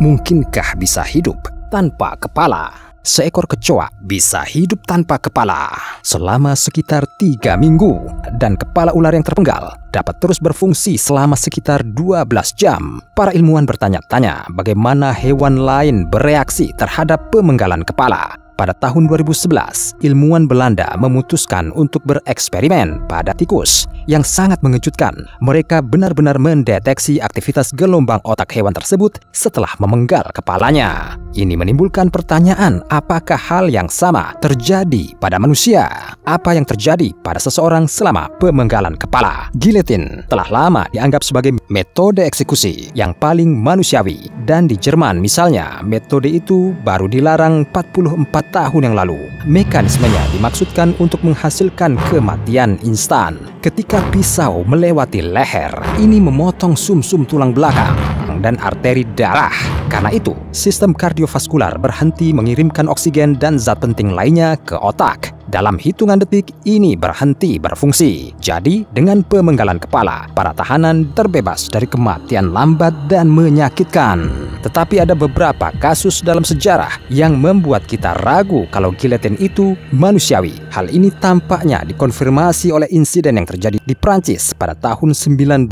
Mungkinkah bisa hidup tanpa kepala? Seekor kecoa bisa hidup tanpa kepala selama sekitar 3 minggu dan kepala ular yang terpenggal dapat terus berfungsi selama sekitar 12 jam. Para ilmuwan bertanya-tanya bagaimana hewan lain bereaksi terhadap pemenggalan kepala. Pada tahun 2011, ilmuwan Belanda memutuskan untuk bereksperimen pada tikus. Yang sangat mengejutkan, mereka benar-benar mendeteksi aktivitas gelombang otak hewan tersebut setelah memenggal kepalanya. Ini menimbulkan pertanyaan, apakah hal yang sama terjadi pada manusia? Apa yang terjadi pada seseorang selama pemenggalan kepala? Giletin telah lama dianggap sebagai metode eksekusi yang paling manusiawi. Dan di Jerman misalnya, metode itu baru dilarang 44 tahun yang lalu. Mekanismenya dimaksudkan untuk menghasilkan kematian instan. Ketika pisau melewati leher, ini memotong sumsum tulang belakang dan arteri darah. Karena itu, sistem kardiovaskular berhenti mengirimkan oksigen dan zat penting lainnya ke otak. Dalam hitungan detik, ini berhenti berfungsi. Jadi, dengan pemenggalan kepala, para tahanan terbebas dari kematian lambat dan menyakitkan. Tetapi ada beberapa kasus dalam sejarah yang membuat kita ragu kalau giletin itu manusiawi. Hal ini tampaknya dikonfirmasi oleh insiden yang terjadi di Prancis pada tahun 1905.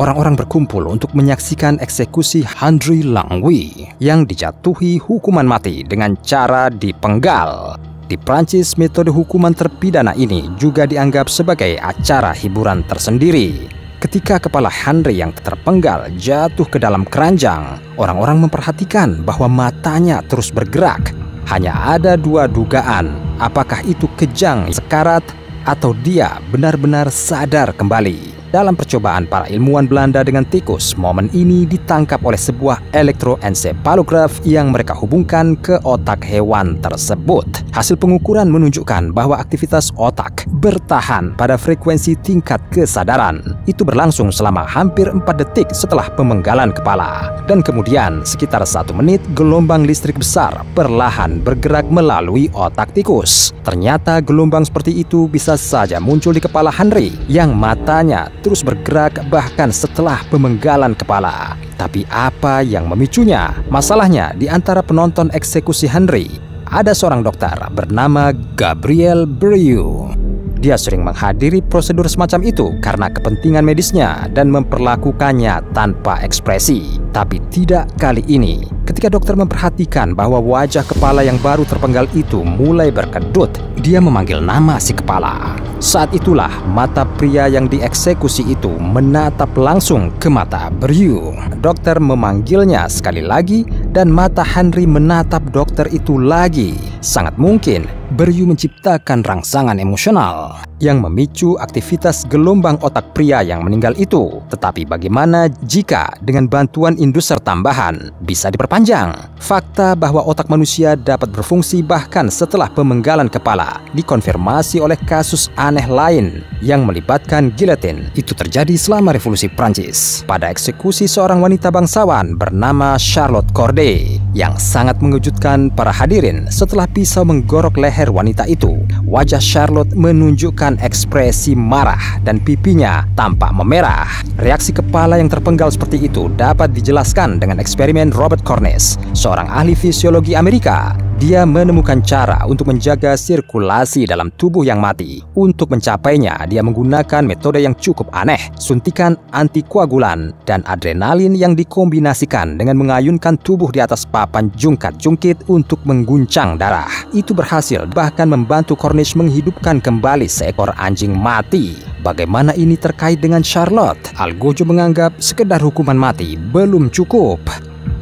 Orang-orang berkumpul untuk menyaksikan eksekusi Henri Langlois yang dijatuhi hukuman mati dengan cara dipenggal. Di Prancis, metode hukuman terpidana ini juga dianggap sebagai acara hiburan tersendiri. Ketika kepala Henri yang terpenggal jatuh ke dalam keranjang, orang-orang memperhatikan bahwa matanya terus bergerak. Hanya ada 2 dugaan, apakah itu kejang sekarat atau dia benar-benar sadar kembali. Dalam percobaan para ilmuwan Belanda dengan tikus, momen ini ditangkap oleh sebuah elektroensepalograf yang mereka hubungkan ke otak hewan tersebut. Hasil pengukuran menunjukkan bahwa aktivitas otak bertahan pada frekuensi tingkat kesadaran. Itu berlangsung selama hampir 4 detik setelah pemenggalan kepala. Dan kemudian sekitar 1 menit gelombang listrik besar perlahan bergerak melalui otak tikus. Ternyata gelombang seperti itu bisa saja muncul di kepala Henri yang matanya terus bergerak bahkan setelah pemenggalan kepala. Tapi apa yang memicunya? Masalahnya, di antara penonton eksekusi Henri, ada seorang dokter bernama Gabriel Brieux. Dia sering menghadiri prosedur semacam itu karena kepentingan medisnya dan memperlakukannya tanpa ekspresi. Tapi tidak kali ini. Ketika dokter memperhatikan bahwa wajah kepala yang baru terpenggal itu mulai berkedut, dia memanggil nama si kepala. Saat itulah mata pria yang dieksekusi itu menatap langsung ke mata Brieux. Dokter memanggilnya sekali lagi dan mata Henri menatap dokter itu lagi. Sangat mungkin Brieux menciptakan rangsangan emosional yang memicu aktivitas gelombang otak pria yang meninggal itu. Tetapi bagaimana jika dengan bantuan induser tambahan bisa diperpanjang? Fakta bahwa otak manusia dapat berfungsi bahkan setelah pemenggalan kepala dikonfirmasi oleh kasus aneh lain yang melibatkan giletin. Itu terjadi selama Revolusi Prancis pada eksekusi seorang wanita bangsawan bernama Charlotte Corday yang sangat mengejutkan para hadirin. Setelah pisau menggorok leher wanita itu, wajah Charlotte menunjukkan ekspresi marah dan pipinya tampak memerah. Reaksi kepala yang terpenggal seperti itu dapat dijelaskan dengan eksperimen Robert Cornish, seorang ahli fisiologi Amerika. Dia menemukan cara untuk menjaga sirkulasi dalam tubuh yang mati. Untuk mencapainya, dia menggunakan metode yang cukup aneh, suntikan antikoagulan dan adrenalin yang dikombinasikan dengan mengayunkan tubuh di atas papan jungkat-jungkit untuk mengguncang darah. Itu berhasil bahkan membantu Cornish menghidupkan kembali seekor anjing mati. Bagaimana ini terkait dengan Charlotte? Algojo menganggap sekedar hukuman mati belum cukup.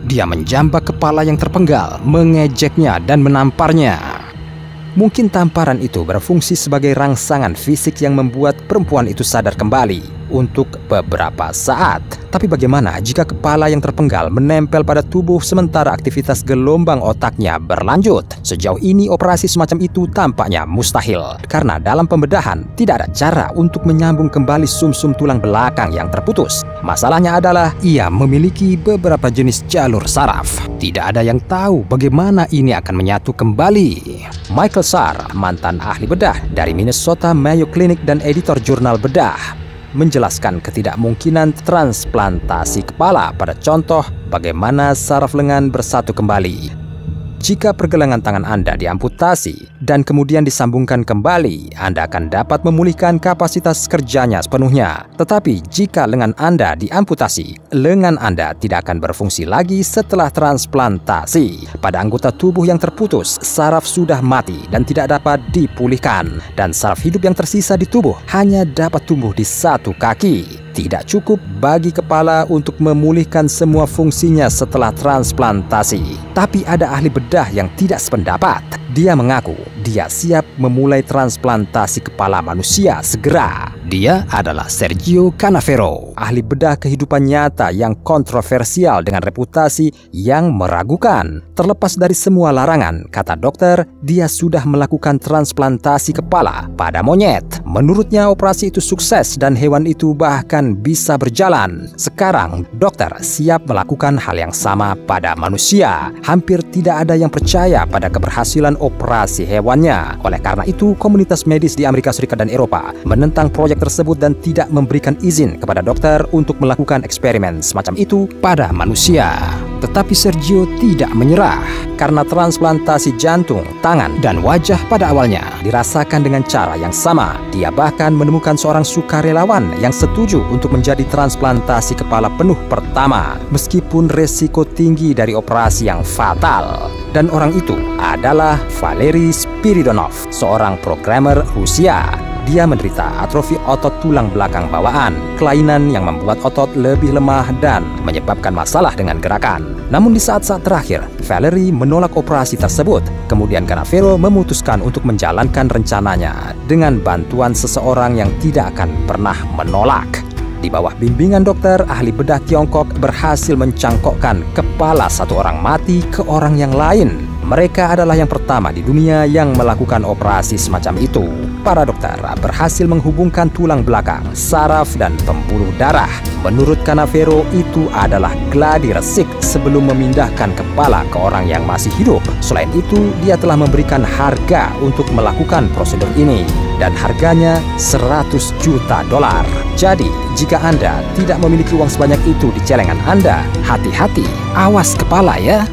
Dia menjambak kepala yang terpenggal, mengejeknya dan menamparnya. Mungkin tamparan itu berfungsi sebagai rangsangan fisik yang membuat perempuan itu sadar kembali untuk beberapa saat. Tapi bagaimana jika kepala yang terpenggal menempel pada tubuh sementara aktivitas gelombang otaknya berlanjut? Sejauh ini operasi semacam itu tampaknya mustahil karena dalam pembedahan tidak ada cara untuk menyambung kembali sumsum tulang belakang yang terputus. Masalahnya adalah ia memiliki beberapa jenis jalur saraf. Tidak ada yang tahu bagaimana ini akan menyatu kembali. Michael Sarr, mantan ahli bedah dari Minnesota Mayo Clinic dan editor jurnal bedah, menjelaskan ketidakmungkinan transplantasi kepala pada contoh bagaimana saraf lengan bersatu kembali. Jika pergelangan tangan Anda diamputasi dan kemudian disambungkan kembali, Anda akan dapat memulihkan kapasitas kerjanya sepenuhnya. Tetapi jika lengan Anda diamputasi, lengan Anda tidak akan berfungsi lagi setelah transplantasi. Pada anggota tubuh yang terputus, saraf sudah mati dan tidak dapat dipulihkan. Dan saraf hidup yang tersisa di tubuh hanya dapat tumbuh di satu kaki. Tidak cukup bagi kepala untuk memulihkan semua fungsinya setelah transplantasi. Tapi ada ahli bedah yang tidak sependapat. Dia mengaku dia siap memulai transplantasi kepala manusia segera. Dia adalah Sergio Canavero, ahli bedah kehidupan nyata yang kontroversial dengan reputasi yang meragukan. Terlepas dari semua larangan, kata dokter, dia sudah melakukan transplantasi kepala pada monyet. Menurutnya operasi itu sukses dan hewan itu bahkan bisa berjalan. Sekarang, dokter siap melakukan hal yang sama pada manusia. Hampir tidak ada yang percaya pada keberhasilan operasi hewannya. Oleh karena itu, komunitas medis di Amerika Serikat dan Eropa menentang proyek tersebut dan tidak memberikan izin kepada dokter untuk melakukan eksperimen semacam itu pada manusia. Tetapi Sergio tidak menyerah karena transplantasi jantung, tangan, dan wajah pada awalnya dirasakan dengan cara yang sama. Dia bahkan menemukan seorang sukarelawan yang setuju untuk menjadi transplantasi kepala penuh pertama, meskipun resiko tinggi dari operasi yang fatal. Dan orang itu adalah Valery Spiridonov, seorang programmer Rusia. Dia menderita atrofi otot tulang belakang bawaan, kelainan yang membuat otot lebih lemah dan menyebabkan masalah dengan gerakan. Namun di saat-saat terakhir, Valery menolak operasi tersebut. Kemudian Canavero memutuskan untuk menjalankan rencananya dengan bantuan seseorang yang tidak akan pernah menolak. Di bawah bimbingan dokter, ahli bedah Tiongkok berhasil mencangkokkan kepala satu orang mati ke orang yang lain. Mereka adalah yang pertama di dunia yang melakukan operasi semacam itu. Para dokter berhasil menghubungkan tulang belakang, saraf, dan pembuluh darah. Menurut Canavero, itu adalah gladi resik sebelum memindahkan kepala ke orang yang masih hidup. Selain itu, dia telah memberikan harga untuk melakukan prosedur ini. Dan harganya $100 juta. Jadi, jika Anda tidak memiliki uang sebanyak itu di celengan Anda, hati-hati, awas kepala ya.